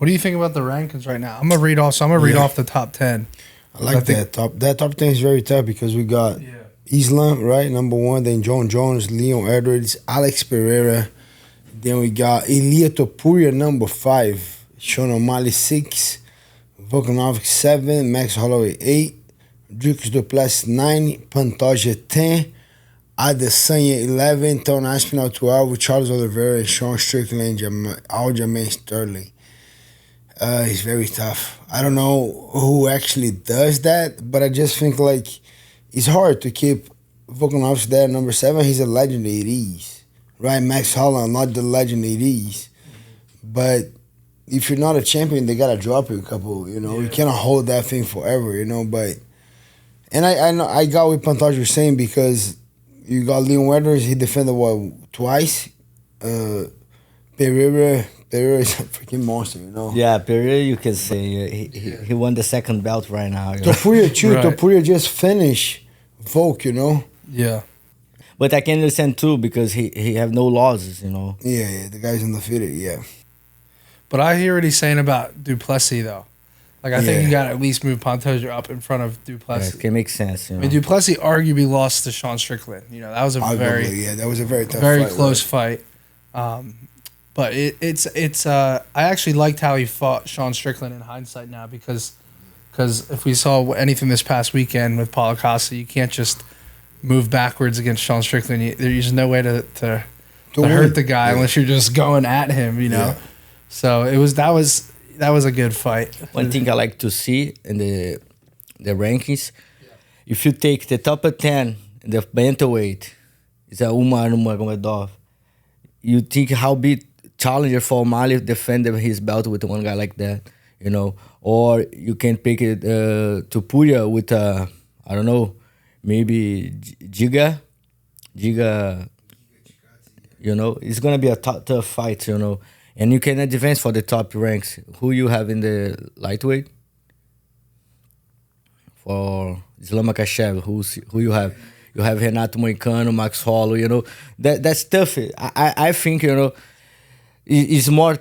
What do you think about the rankings right now? I'm gonna read off. So I'm gonna read off the top 10. I like that top. That top 10 is very tough because we got Islam, right, number 1. Then John Jones, Leon Edwards, Alex Pereira. Then we got Ilia Topuria, number 5. Sean O'Malley, 6. Volkanovski, 7. Max Holloway, 8. Dricus Duplessis, 9. Pantoja, 10. Adesanya, 11. Tony Aspinall, 12. Charles Oliveira, Sean Strickland, Aljamain Sterling. He's very tough. I don't know who actually does that, but I just think like it's hard to keep Volkanovski there at number 7. He's a legend it is, right? Max Holloway, not the legend it is. But if you're not a champion, they gotta drop you a couple. You know, you cannot hold that thing forever. You know, but and I got what Pantoja was saying because you got Leon Edwards. He defended twice. Pereira is a freaking monster, you know. Yeah, Pereira, you can say he won the second belt right now. Topuria too. Right. Topuria just finished Volk, you know. Yeah. But I can understand too because he have no losses, you know. Yeah, the guy's undefeated, yeah. But I hear what he's saying about Duplessis though. Like I think you got to at least move Pantoja up in front of Duplessis. Yeah, it can make sense. You know? I mean, Duplessis arguably lost to Sean Strickland. You know, that was a that was a very tough, very close fight. But it's I actually liked how he fought Sean Strickland in hindsight now because if we saw anything this past weekend with Paulo Costa, you can't just move backwards against Sean Strickland. There's no way to hurt the guy unless you're just going at him, you know. Yeah. So that was a good fight. One thing I like to see in the rankings, if you take the top 10 in the bantamweight, it's a Umar Nurmagomedov. You think how big challenger for O'Malley defended his belt with one guy like that, you know? Or you can pick it to Puria with I don't know, maybe Giga, you know? It's gonna be a tough fight, you know? And you can advance for the top ranks. Who you have in the lightweight? For Islam Makhachev, who you have? You have Renato Moicano, Max Holloway, you know. That's tough. I think, you know, it's more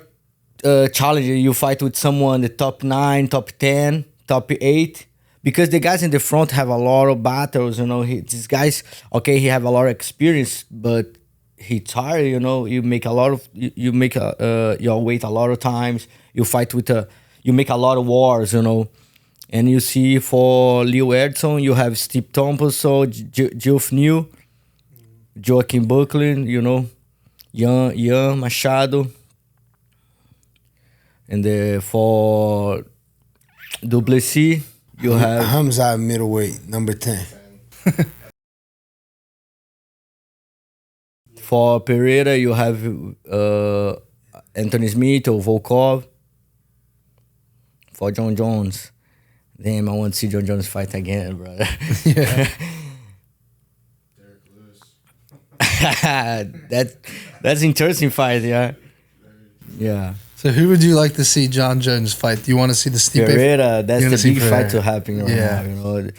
challenging. You fight with someone the top 9, top 10, top 8. Because the guys in the front have a lot of battles, you know. These guys, okay, he have a lot of experience, but he tired, you know. You make a lot of you make your weight a lot of times. You fight with you make a lot of wars, you know. And you see for Leo Edson, you have Steve Thompson, Geoff Neal, Joaquin Buckley, you know, Ian Machado. And for Duplessis, you have Hamza middleweight, number 10. For Pereira, you have Anthony Smith or Volkov. For John Jones, damn, I want to see John Jones fight again, brother. Yeah. Derek Lewis. That's interesting fight, yeah. Yeah. So who would you like to see John Jones fight? Do you want to see the Stipe? Pereira, that's the big fight to happen right now, you know.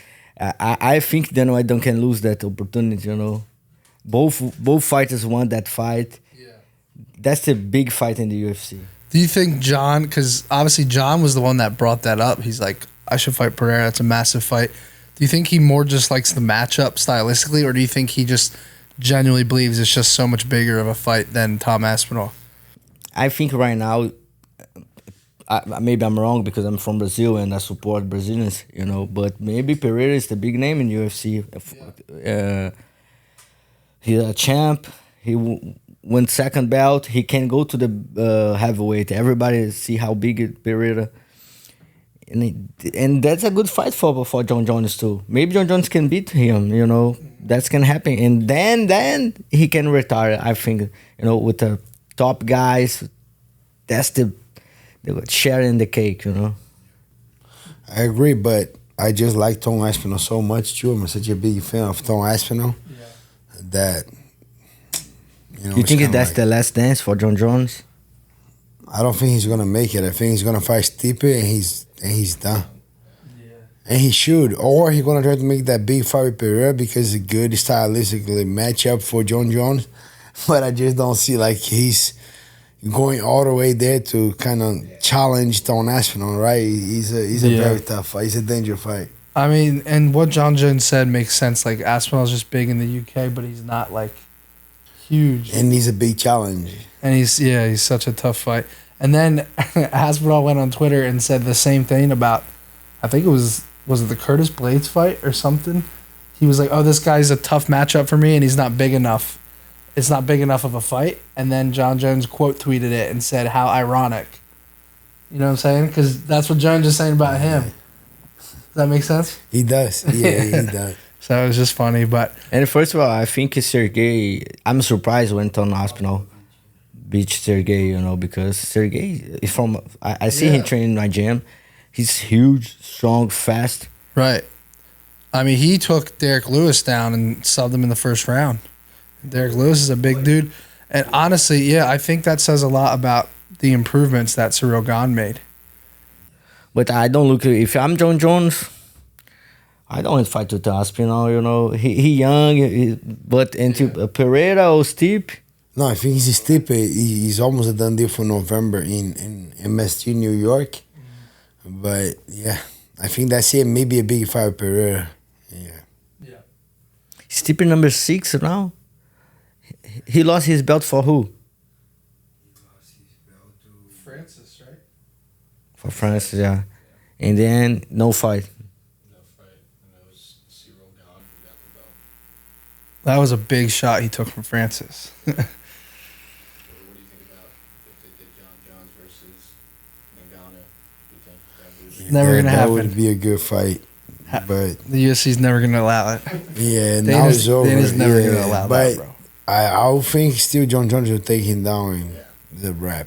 I think Dana White can lose that opportunity, you know. Both fighters won that fight. Yeah. That's the big fight in the UFC. Do you think John, because obviously John was the one that brought that up. He's like, I should fight Pereira. That's a massive fight. Do you think he more just likes the matchup stylistically, or do you think he just genuinely believes it's just so much bigger of a fight than Tom Aspinall? I think right now, maybe I'm wrong because I'm from Brazil and I support Brazilians, you know, but maybe Pereira is the big name in UFC. He's a champ. He won second belt. He can go to the heavyweight. Everybody see how big Pereira. And that's a good fight for John Jones too. Maybe John Jones can beat him. You know, that can happen. And then he can retire. I think, you know, with the top guys, that's the sharing the cake. You know. I agree, but I just like Tom Aspinall so much too. I'm such a big fan of Tom Aspinall. That, you know, you think that's like the last dance for John Jones? I don't think he's gonna make it. I think he's gonna fight Stipe and he's done. Yeah. And he should, or he's gonna try to make that big fight with Pereira because it's a good stylistically matchup for John Jones. But I just don't see like he's going all the way there to kind of challenge Don Aspinall, right? He's a Yeah. very tough fight. He's a dangerous fight. I mean, and what John Jones said makes sense. Like Aspinall's just big in the UK, but he's not like huge. And he's a big challenge. And he's such a tough fight. And then Aspinall went on Twitter and said the same thing about, I think it was it the Curtis Blades fight or something? He was like, oh, this guy's a tough matchup for me and he's not big enough. It's not big enough of a fight. And then John Jones quote tweeted it and said, how ironic. You know what I'm saying? Because that's what Jones is saying about him. Does that make sense? He does. Yeah, he does. So it was just funny, but And first of all, I think Sergey. I'm surprised when Don Aspinall beat Sergey. You know, because Sergey is from. I see him training in my gym. He's huge, strong, fast. right. I mean, he took Derek Lewis down and subbed him in the first round. Derek Lewis is a big dude. And honestly, yeah, I think that says a lot about the improvements that Cyril Gahn made. But I don't look. If I'm John Jones, I don't want to fight with Aspinall. You know, he young, but into Pereira or Stipe. No, I think he's Stipe. He's almost a done deal for November in MSG New York. But yeah, I think that's it. Maybe a big fight with Pereira. Yeah. Stipe number 6 now. He lost his belt for who? Francis, right? For France, yeah. And then no fight. No fight. And it was Cyril Gahn who got the belt. That was a big shot he took from Francis. What do you think about if they did John Jones versus Ngannou? Do you think that would Never gonna that happen. would be a good fight. But The UFC's never going to allow it. yeah, now Dana's, it's over. Dana's never Yeah, going to allow but that, bro. I would think still John Jones will take him down in the wrap.